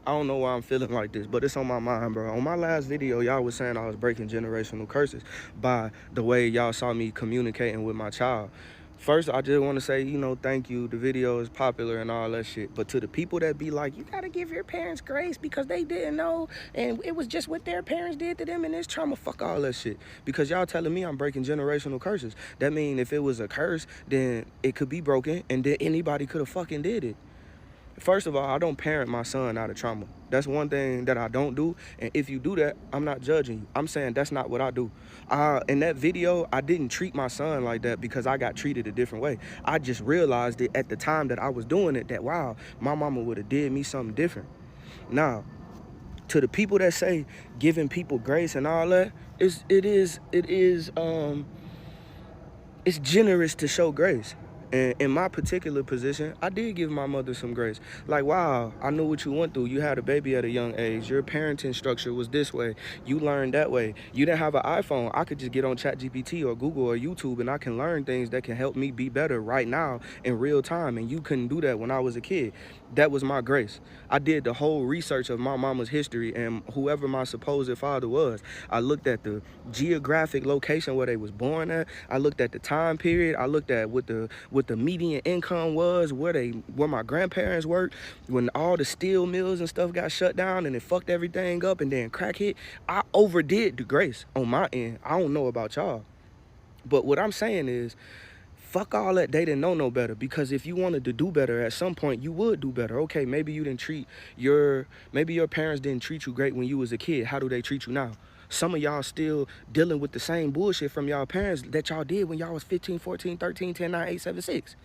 I don't know why I'm feeling like this, but it's on my mind, bro. On my last video, y'all was saying I was breaking generational curses by the way y'all saw me communicating with my child. First, I just want to say, you know, thank you. The video is popular and all that shit. But to the people that be like, you got to give your parents grace because they didn't know and it was just what their parents did to them and it's trauma, fuck all that shit. Because y'all telling me I'm breaking generational curses. That mean if it was a curse, then it could be broken and then anybody could have fucking did it. First of all, I don't parent my son out of trauma. That's one thing that I don't do. And if you do that, I'm not judging you. I'm saying that's not what I do. In that video, I didn't treat my son like that because I got treated a different way. I just realized it at the time that I was doing it that, wow, my mama would have did me something different. Now, to the people that say giving people grace and all that, it's generous to show grace. And in my particular position, I did give my mother some grace. Like, wow, I knew what you went through. You had a baby at a young age. Your parenting structure was this way. You learned that way. You didn't have an iPhone. I could just get on ChatGPT or Google or YouTube and I can learn things that can help me be better right now in real time. And you couldn't do that when I was a kid. That was my grace. I did the whole research of my mama's history and whoever my supposed father was. I looked at the geographic location where they was born at. I looked at the time period. I looked at what the median income was, where my grandparents worked, when all the steel mills and stuff got shut down and it fucked everything up and then crack hit. I overdid the grace on my end. I don't know about y'all. But what I'm saying is, fuck all that they didn't know no better, because if you wanted to do better at some point, you would do better. Okay, maybe you didn't maybe your parents didn't treat you great when you was a kid. How do they treat you now? Some of y'all still dealing with the same bullshit from y'all parents that y'all did when y'all was 15, 14, 13, 10, 9, 8, 7, 6.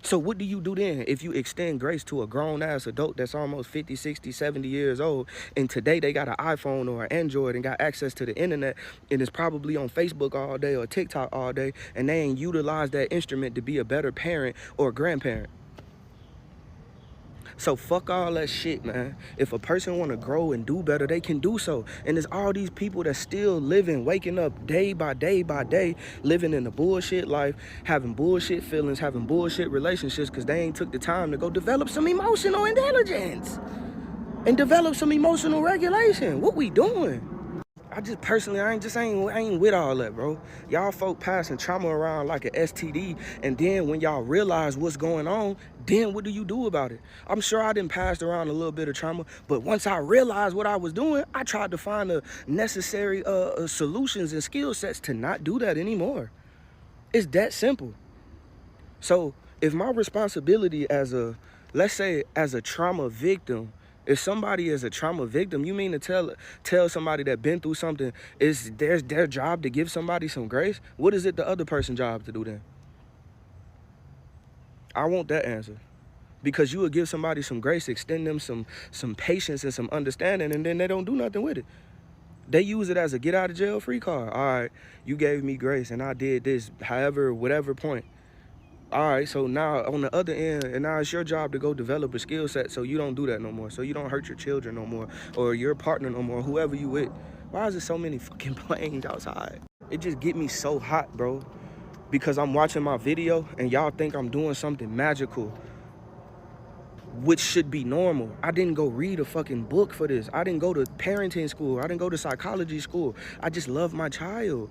So what do you do then if you extend grace to a grown-ass adult that's almost 50, 60, 70 years old, and today they got an iPhone or an Android and got access to the internet and is probably on Facebook all day or TikTok all day, and they ain't utilized that instrument to be a better parent or grandparent? So fuck all that shit, man. If a person want to grow and do better, they can do so. And there's all these people that still living, waking up day by day by day, living in a bullshit life, having bullshit feelings, having bullshit relationships because they ain't took the time to go develop some emotional intelligence and develop some emotional regulation. What we doing? I just personally, I ain't with all that, bro. Y'all folk passing trauma around like an STD, and then when y'all realize what's going on, then what do you do about it? I'm sure I didn't pass around a little bit of trauma, but once I realized what I was doing, I tried to find the necessary solutions and skill sets to not do that anymore. It's that simple. So if my responsibility as let's say as a trauma victim, if somebody is a trauma victim, you mean to tell somebody that been through something is their job to give somebody some grace? What is it the other person's job to do then? I want that answer. Because you would give somebody some grace, extend them some patience and some understanding, and then they don't do nothing with it. They use it as a get out of jail free card. All right, you gave me grace and I did this, however, whatever point. All right, so now on the other end, and now it's your job to go develop a skill set so you don't do that no more, so you don't hurt your children no more, or your partner no more, whoever you with. Why is there so many fucking planes outside? It just get me so hot, bro, because I'm watching my video and y'all think I'm doing something magical, which should be normal. I didn't go read a fucking book for this. I didn't go to parenting school. I didn't go to psychology school. I just love my child.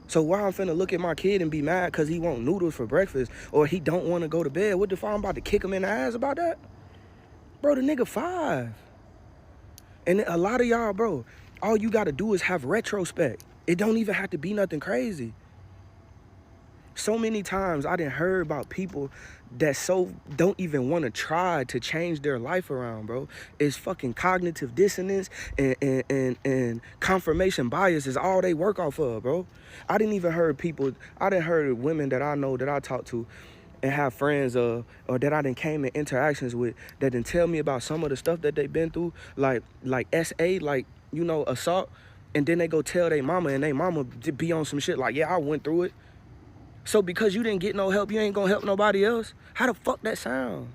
So why I'm finna look at my kid and be mad because he want noodles for breakfast or he don't want to go to bed? What the fuck? I'm about to kick him in the ass about that? Bro, the nigga 5. And a lot of y'all, bro, all you got to do is have retrospect. It don't even have to be nothing crazy. So many times I done heard about people that don't even want to try to change their life around, bro. It's fucking cognitive dissonance and confirmation bias is all they work off of, bro. I done heard women that I know that I talk to and have friends or that I done came in interactions with that done tell me about some of the stuff that they've been through, like SA, like, you know, assault, and then they go tell their mama and their mama be on some shit like, yeah, I went through it. So because you didn't get no help, you ain't gonna help nobody else? How the fuck that sound?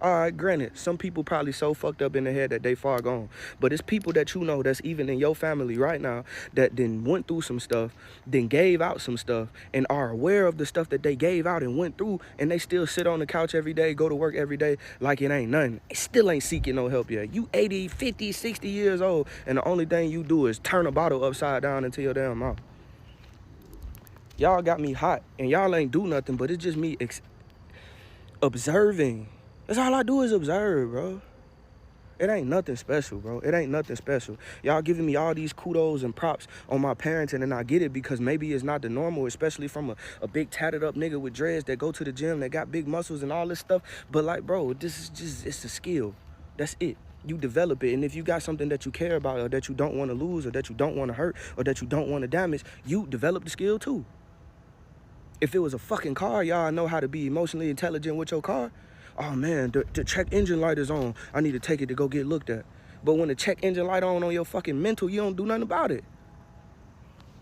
All right, granted, some people probably so fucked up in the head that they far gone. But it's people that you know that's even in your family right now that then went through some stuff, then gave out some stuff, and are aware of the stuff that they gave out and went through, and they still sit on the couch every day, go to work every day like it ain't nothing. It still ain't seeking no help yet. You 80, 50, 60 years old, and the only thing you do is turn a bottle upside down into your damn mouth. Y'all got me hot, and y'all ain't do nothing, but it's just me observing. That's all I do is observe, bro. It ain't nothing special, bro. It ain't nothing special. Y'all giving me all these kudos and props on my parenting, and I get it because maybe it's not the normal, especially from a big tatted up nigga with dreads that go to the gym, that got big muscles and all this stuff. But like, bro, this is just, it's a skill. That's it. You develop it, and if you got something that you care about or that you don't want to lose or that you don't want to hurt or that you don't want to damage, you develop the skill too. If it was a fucking car, y'all know how to be emotionally intelligent with your car. Oh man, the check engine light is on. I need to take it to go get looked at. But when the check engine light on your fucking mental, you don't do nothing about it.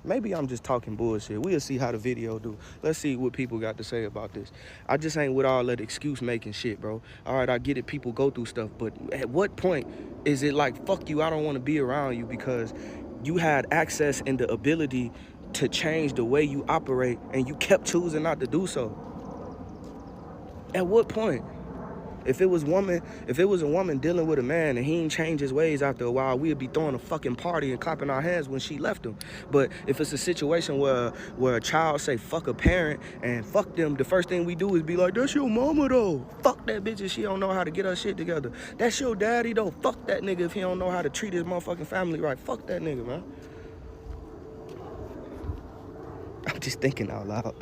Maybe I'm just talking bullshit. We'll see how the video do. Let's see what people got to say about this. I just ain't with all that excuse making shit, bro. All right, I get it. People go through stuff. But at what point is it like, fuck you, I don't want to be around you because you had access and the ability to change the way you operate and you kept choosing not to do so? At what point? If it was a woman dealing with a man and he ain't changed his ways after a while, we'd be throwing a fucking party and clapping our hands when she left him. But if it's a situation where a child say fuck a parent and fuck them, the first thing we do is be like, that's your mama though. Fuck that bitch if she don't know how to get her shit together. That's your daddy though. Fuck that nigga if he don't know how to treat his motherfucking family right. Fuck that nigga, man. I'm just thinking out loud.